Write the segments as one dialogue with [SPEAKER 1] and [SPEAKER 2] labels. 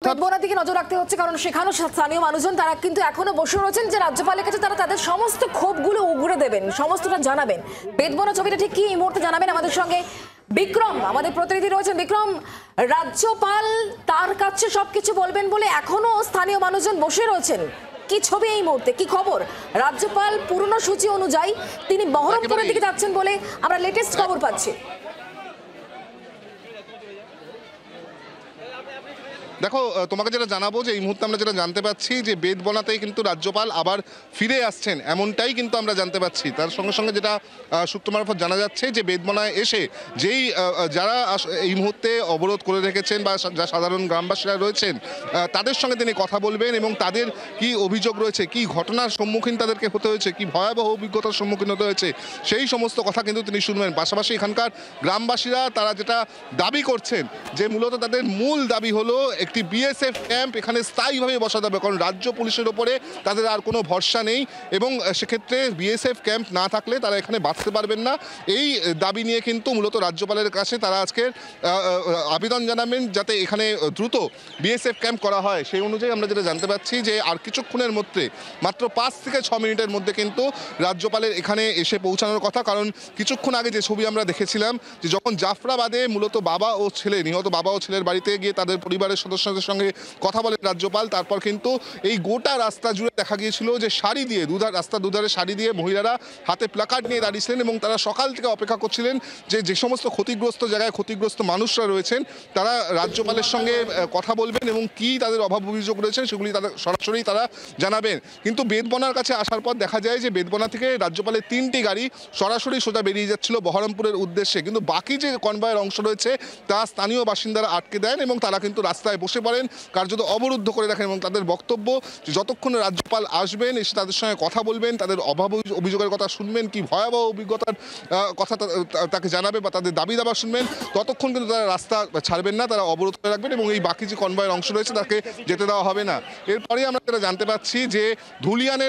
[SPEAKER 1] বেতবনার দিকে নজর রাখতে হচ্ছে, কারণ সেখানেও স্থানীয় মানুষজন তারা কিন্তু এখনো বসে রয়েছেন যে রাজ্যপালের কাছে তারা তাদের সমস্ত ক্ষোভগুলো উগড়ে দেবেন, সমস্তটা জানাবেন। বেতবনা ছবিটা ঠিক কি এই মুহূর্তে জানাবেন আমাদের সঙ্গে বিক্রম, আমাদের প্রতিনিধি রয়েছেন। বিক্রম, রাজ্যপাল তার কাছে সবকিছু বলবেন বলে এখনো স্থানীয় মানুষজন বসে রয়েছেন, কি ছবি এই মুহূর্তে, কি খবর? রাজ্যপাল পুরনো সূচি অনুযায়ী তিনি বহরমপুরের দিকে যাচ্ছেন বলে আমরা লেটেস্ট খবর পাচ্ছি।
[SPEAKER 2] দেখো, তোমাকে যেটা জানাবো যে এই মুহূর্তে আমরা যেটা জানতে পাচ্ছি যে বেতবনাতেই কিন্তু রাজ্যপাল আবার ফিরে আসছেন, এমনটাই কিন্তু আমরা জানতে পাচ্ছি। তার সঙ্গে সঙ্গে যেটা সূত্র মারফত জানা যাচ্ছে যে বেতবনায় এসে যেই যারা এই মুহূর্তে অবরোধ করে রেখেছেন বা যা সাধারণ গ্রামবাসীরা রয়েছেন তাদের সঙ্গে তিনি কথা বলবেন এবং তাদের কি অভিযোগ রয়েছে, কি ঘটনার সম্মুখীন তাদেরকে হতে হয়েছে, কি ভয়াবহ অভিজ্ঞতার সম্মুখীন হতে হয়েছে, সেই সমস্ত কথা কিন্তু তিনি শুনবেন। পাশাপাশি এখানকার গ্রামবাসীরা তারা যেটা দাবি করছেন যে মূলত তাদের মূল দাবি হলো একটি বিএসএফ ক্যাম্প এখানে স্থায়ীভাবে বসাতে হবে, কারণ রাজ্য পুলিশের ওপরে তাদের আর কোনো ভরসা নেই এবং সেক্ষেত্রে বিএসএফ ক্যাম্প না থাকলে তারা এখানে বাঁচতে পারবেন না। এই দাবি নিয়ে কিন্তু মূলত রাজ্যপালের কাছে তারা আজকে আবেদন জানাবেন যাতে এখানে দ্রুত বিএসএফ ক্যাম্প করা হয়। সেই অনুযায়ী আমরা যেটা জানতে পাচ্ছি যে আর কিছুক্ষণের মধ্যে, মাত্র 5 থেকে 6 মিনিটের মধ্যে কিন্তু রাজ্যপালের এখানে এসে পৌঁছানোর কথা। কারণ কিছুক্ষণ আগে যে ছবি আমরা দেখেছিলাম যে যখন জাফরাবাদে মূলত বাবা ও ছেলে, নিহত বাবা ও ছেলের বাড়িতে গিয়ে তাদের পরিবারের সদস্যদের সঙ্গে কথা বলেন রাজ্যপাল, তারপর কিন্তু এই গোটা রাস্তা জুড়ে দেখা গিয়েছিল যে শাড়ি দিয়ে রাস্তা দুধারে শাড়ি দিয়ে মহিলারা হাতে প্ল্যাকার্ড নিয়ে দাঁড়িয়েছিলেন এবং তারা সকাল থেকে অপেক্ষা করছিলেন যে সমস্ত ক্ষতিগ্রস্ত জায়গায় ক্ষতিগ্রস্ত মানুষরা রয়েছেন তারা রাজ্যপালের সঙ্গে কথা বলবেন এবং কি তাদের অভাব অভিযোগ রয়েছে সেগুলি তাদের সরাসরি তারা জানাবেন। কিন্তু বেতবনার কাছে আসার পর দেখা যায় যে বেতবনা থেকে রাজ্যপালের 3টি গাড়ি সরাসরি সোজা বেরিয়ে যাচ্ছিল বহরমপুরের উদ্দেশ্যে, কিন্তু বাকি যে কনভয়ের অংশ রয়েছে তা স্থানীয় বাসিন্দারা আটকে দেন এবং তারা কিন্তু রাস্তায় বসে পড়েন, কার্যত অবরুদ্ধ করে রাখেন এবং তাদের বক্তব্য যে যতক্ষণ রাজ্যপাল আসবেন এসে তাদের সঙ্গে কথা বলবেন, তাদের অভাব অভিযোগের কথা শুনবেন, কি ভয়াবহ অভিজ্ঞতার কথা তাকে জানাবে বা তাদের দাবি দাবা শুনবেন, ততক্ষণ কিন্তু তারা রাস্তা ছাড়বেন না, তারা অবরোধ করে রাখবেন এবং এই বাকি যে কনভয়ের অংশ রয়েছে তাকে যেতে দেওয়া হবে না। এরপরেই আমরা যেটা জানতে পাচ্ছি যে ধুলিয়ান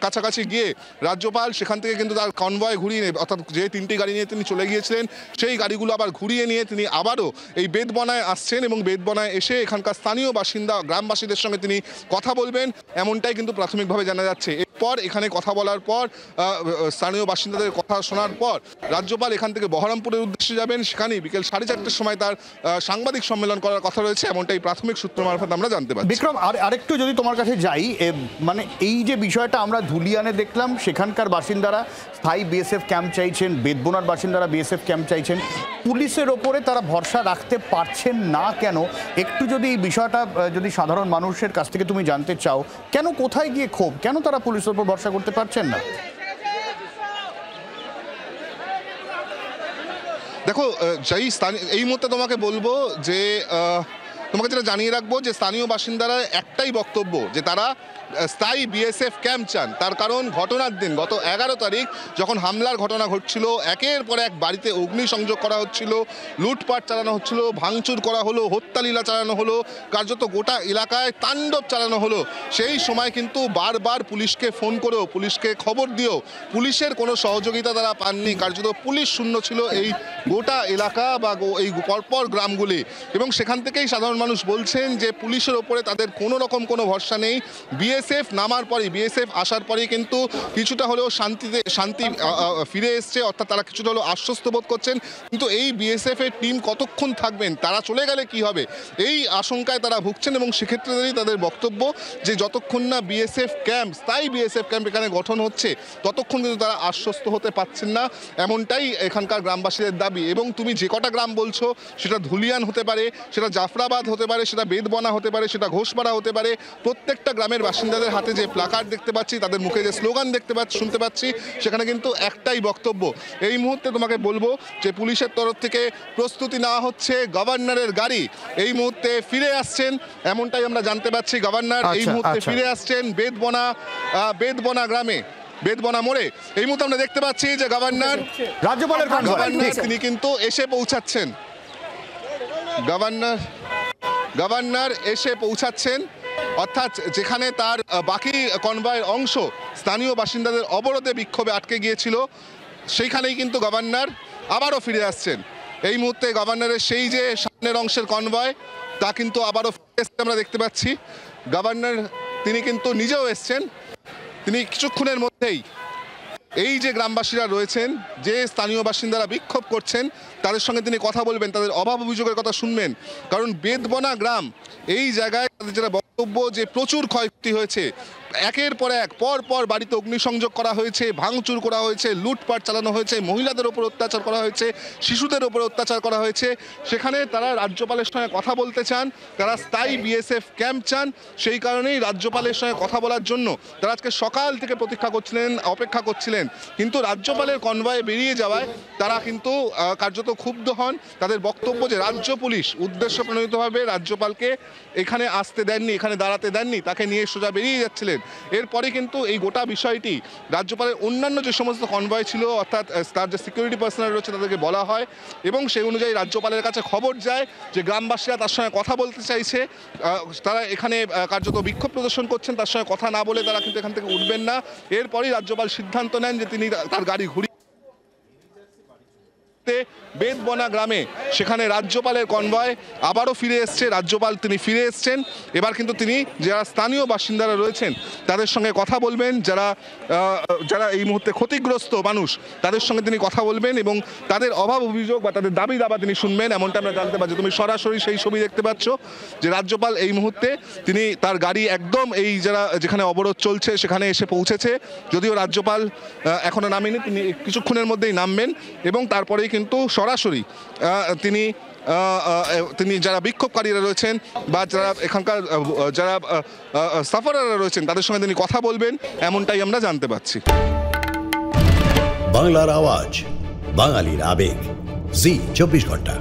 [SPEAKER 2] কাছাকাছি গিয়ে রাজ্যপাল সেখান থেকে কিন্তু তার কনভয় ঘুরিয়ে নিয়ে, অর্থাৎ যে 3টি গাড়ি নিয়ে তিনি চলে গিয়েছিলেন সেই গাড়িগুলো আবার ঘুরিয়ে নিয়ে তিনি আবারও এই বেতবনায় আসছেন এবং বেতবনায় এসে এখানকার স্থানীয় বাসিন্দা গ্রামবাসীদের সঙ্গে তিনি কথা বলবেন, এমনটাই কিন্তু প্রাথমিকভাবে জানা যাচ্ছে। এরপর এখানে কথা বলার পর স্থানীয় বাসিন্দাদের কথা শোনার পর রাজ্যপাল এখান থেকে বহরমপুরের উদ্দেশ্যে যাবেন, সেখানেই বিকেল 4:30টার সময় তার সাংবাদিক সম্মেলন করার কথা রয়েছে, এমনটাই প্রাথমিক সূত্র মারফত আমরা জানতে পারছি।
[SPEAKER 3] বিক্রম, আরেকটু যদি তোমার কাছে যাই, মানে এই যে বিষয়টা আমরা ধুলিয়ানে দেখলাম, সেখানকার বাসিন্দারা স্থায়ী বিএসএফ ক্যাম্প চাইছেন, বেতবনার বাসিন্দারা বিএসএফ ক্যাম্প চাইছেন, পুলিশের ওপরে তারা ভরসা রাখতে পারছেন না কেন? একটু যদি এই বিষয়টা যদি সাধারণ মানুষের কাছ থেকে তুমি জানতে চাও, কেন, কোথায় গিয়ে ক্ষোভ, কেন তারা পুলিশের ওপর ভরসা করতে পারছেন না?
[SPEAKER 2] দেখো, এই মুহূর্তে তোমাকে বলবো যে তোমাকে যেটা জানিয়ে রাখবো যে স্থানীয় বাসিন্দারা একটাই বক্তব্য যে তারা স্থায়ী বিএসএফ ক্যাম্প চান। তার কারণ ঘটনার দিন গত 11 তারিখ যখন হামলার ঘটনা ঘটছিল, একের পর এক বাড়িতে অগ্নিসংযোগ করা হচ্ছিল, লুটপাট চালানো হচ্ছিল, ভাঙচুর করা হলো, হত্যালীলা চালানো হলো, কার্যত গোটা এলাকায় তাণ্ডব চালানো হলো। সেই সময় কিন্তু বারবার পুলিশকে ফোন করেও, পুলিশকে খবর দিয়েও পুলিশের কোনো সহযোগিতা তারা পাননি, কার্যত পুলিশ শূন্য ছিল এই গোটা এলাকা বা এই পরপর গ্রামগুলি। এবং সেখান থেকেই সাধারণ মানুষ বলছেন যে পুলিশের ওপরে তাদের কোনো রকম কোনো ভরসা নেই। বিএসএফ নামার পরেই, বিএসএফ আসার পরেই কিন্তু কিছুটা হলেও শান্তি ফিরে এসছে, অর্থাৎ তারা কিছুটা হলেও আশ্বস্ত বোধ করছেন। কিন্তু এই বিএসএফ এর টিম কতক্ষণ থাকবেন, তারা চলে গেলে কি হবে, এই আশঙ্কায় তারা ভুগছেন। এবং সেক্ষেত্রে তাদের বক্তব্য যে যতক্ষণ না বিএসএফ ক্যাম্প, স্থায়ী বিএসএফ ক্যাম্প এখানে গঠন হচ্ছে ততক্ষণ কিন্তু তারা আশ্বস্ত হতে পারছেন না, এমনটাই এখানকার গ্রামবাসীদের দাবি। এবং তুমি যে কটা গ্রাম বলছো, সেটা ধুলিয়ান হতে পারে, সেটা জাফরাবাদ হতে পারে, সেটা বেতবনা হতে পারে, সেটা ঘোষপাড়া হতে পারে, প্রত্যেকটা গ্রামের বাসিন্দাদের হাতে যে প্ল্যাকার্ড দেখতে পাচ্ছি, তাদের মুখে যে স্লোগান শুনতে পাচ্ছি, সেখানে কিন্তু একটাই বক্তব্য। এই মুহূর্তে তোমাকে বলবো যে পুলিশের তরফ থেকে প্রস্তুতি নেওয়া হচ্ছে, গভর্নরের গাড়ি এই মুহূর্তে ফিরে আসছেন, এমনটাই আমরা জানতে পাচ্ছি। গভর্নর এই মুহূর্তে ফিরে আসছেন বেতবনা গ্রামে, বেতবনা মোড়ে। এই মুহূর্তে আমরা দেখতে পাচ্ছি যে গভর্নর তিনি কিন্তু এসে পৌঁছাচ্ছেন, গভর্নর এসে পৌঁছাচ্ছেন, অর্থাৎ যেখানে তার বাকি কনভয়ের অংশ স্থানীয় বাসিন্দাদের অবরোধে বিক্ষোভে আটকে গিয়েছিল, সেইখানেই কিন্তু গভর্নর আবারও ফিরে আসছেন। এই মুহূর্তে গভর্নরের সেই যে সামনের অংশের কনভয় তা কিন্তু আবারও আমরা দেখতে পাচ্ছি। গভর্নর তিনি কিন্তু নিজেও এসছেন, তিনি কিছুক্ষণের মধ্যেই এই যে গ্রামবাসীরা রয়েছেন, যে স্থানীয় বাসিন্দারা বিক্ষোভ করছেন, তাদের সঙ্গে তিনি কথা বলবেন, তাদের অভাব অভিযোগের কথা শুনবেন। কারণ বেদবনা গ্রাম, এই জায়গায় তাদের যেটা বক্তব্য যে প্রচুর ক্ষয়ক্ষতি হয়েছে, একের পর এক পর বাড়িতে অগ্নিসংযোগ করা হয়েছে, ভাঙচুর করা হয়েছে, লুটপাট চালানো হয়েছে, মহিলাদের ওপর অত্যাচার করা হয়েছে, শিশুদের ওপর অত্যাচার করা হয়েছে। সেখানে তারা রাজ্যপালের সঙ্গে কথা বলতে চান, তারা স্থায়ী বিএসএফ ক্যাম্প চান। সেই কারণেই রাজ্যপালের সঙ্গে কথা বলার জন্য তারা আজকে সকাল থেকে অপেক্ষা করছিলেন। কিন্তু রাজ্যপালের কনভয়ে বেরিয়ে যাওয়ায় তারা কিন্তু কার্যত ক্ষুব্ধ হন। তাদের বক্তব্য যে রাজ্য পুলিশ উদ্দেশ্য প্রণোদিতভাবে রাজ্যপালকে এখানে আসতে দেননি, এখানে দাঁড়াতে দেননি, তাকে নিয়ে সোজা বেরিয়ে যাচ্ছিলেন। এরপরে কিন্তু এই গোটা বিষয়টি রাজ্যপালের অন্যান্য যে সমস্ত কনভয় ছিল, অর্থাৎ তার যে সিকিউরিটি পার্সোনাল রয়েছে তাদেরকে বলা হয় এবং সেই অনুযায়ী রাজ্যপালের কাছে খবর যায় যে গ্রামবাসীরা তার সঙ্গে কথা বলতে চাইছে, তারা এখানে কার্যত বিক্ষোভ প্রদর্শন করছেন, তার সঙ্গে কথা না বলে তারা কিন্তু এখান থেকে উঠবেন না। এরপরই রাজ্যপাল সিদ্ধান্ত নেন যে তিনি তার গাড়ি ঘুরিয়ে বেদবনা গ্রামে, সেখানে রাজ্যপালের কনভয় আবারও ফিরে এসছে। রাজ্যপাল তিনি ফিরে এসছেন। এবার কিন্তু তিনি যারা স্থানীয় বাসিন্দারা রয়েছেন তাদের সঙ্গে কথা বলবেন, যারা এই মুহূর্তে ক্ষতিগ্রস্ত মানুষ তাদের সঙ্গে তিনি কথা বলবেন এবং তাদের অভাব অভিযোগ বা তাদের দাবি দাবা তিনি শুনবেন। এমনটা আমরা জানতে পারছি। তুমি সরাসরি সেই ছবি দেখতে পাচ্ছ যে রাজ্যপাল এই মুহূর্তে তিনি তার গাড়ি একদম এই যেখানে অবরোধ চলছে সেখানে এসে পৌঁছেছে। যদিও রাজ্যপাল এখনো নামেনি, তিনি কিছুক্ষণের মধ্যেই নামবেন এবং তারপরেই কিন্তু সরাসরি তিনি যারা বিক্ষোভকারীরা রয়েছেন বা যারা এখানকার যারা সাফারাররা রয়েছেন তাদের সঙ্গে তিনি কথা বলবেন, এমনটাই আমরা জানতে পারছি।
[SPEAKER 4] বাংলার আওয়াজ, বাঙালির আবেগ, জি 24 ঘন্টা।